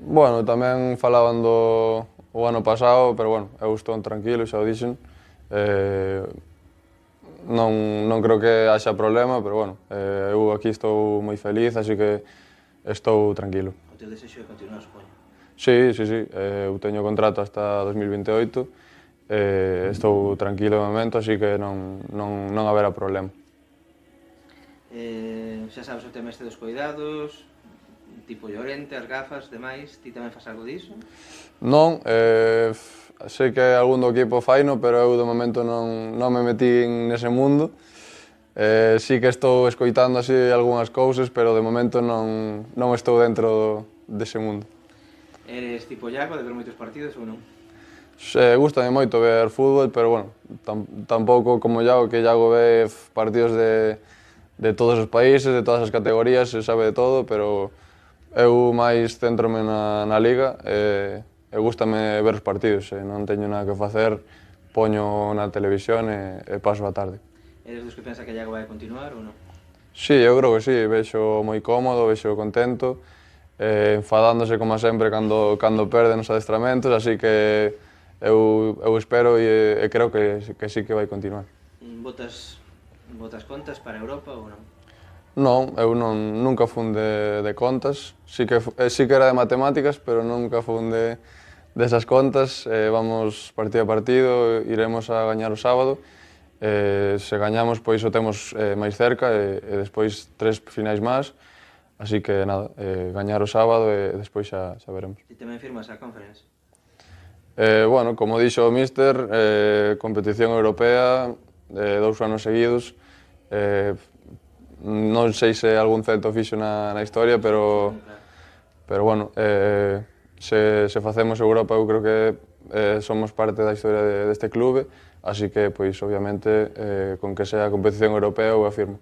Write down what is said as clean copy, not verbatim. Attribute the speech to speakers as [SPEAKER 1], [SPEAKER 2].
[SPEAKER 1] Bueno, tamén falaban do o ano pasado, pero bueno, eu estou tranquilo, xa o dixen. Eh, non creo que haxa problema, pero bueno, eu aquí estou moi feliz, así que estou tranquilo.
[SPEAKER 2] O teu desexo é continuar, supoño.
[SPEAKER 1] Sí, eu teño contrato hasta 2028, estou tranquilo de momento, así que non haberá problema.
[SPEAKER 2] Xa sabes o tema este dos coidados, tipo Llorente, as gafas, demais, ti tamén fas algo diso?
[SPEAKER 1] Non, sei que algún do equipo faino, pero eu de momento non me metín nese mundo. Sí que estou escoitando así algunhas cousas, pero de momento non estou dentro dese mundo.
[SPEAKER 2] Eres tipo Iago, de ver moitos partidos ou non?
[SPEAKER 1] Gústame moito ver fútbol, pero bueno, tampouco como Iago, que Iago ve partidos de todos os países, de todas as categorías, se sabe de todo, pero eu máis centrome na liga e gústame ver os partidos, se non teño nada que facer, poño na televisión e paso a tarde.
[SPEAKER 2] Eres dos que pensa que Iago vai continuar ou non?
[SPEAKER 1] Sí, eu creo que sí, vexo moi cómodo, vexo contento, enfadándose como sempre cando perde nos adestramentos, así que eu espero e creo que sí que vai continuar.
[SPEAKER 2] Botas contas para Europa ou non?
[SPEAKER 1] Non, eu nunca fun de contas, sí que era de matemáticas, pero nunca fun desas contas, vamos partido a partido, iremos a gañar o sábado, se gañamos pois o temos máis cerca e despois 3 finais máis, así que nada, gañar o sábado e despois xa veremos.
[SPEAKER 2] Ti tamén firmas a Conference?
[SPEAKER 1] Bueno, como dixo o míster, competición europea, 2 anos seguidos, non sei se algún celto fixo na historia, pero bueno, se facemos Europa eu creo que somos parte da historia deste clube, así que, pois, obviamente, con que sea competición europea eu afirmo.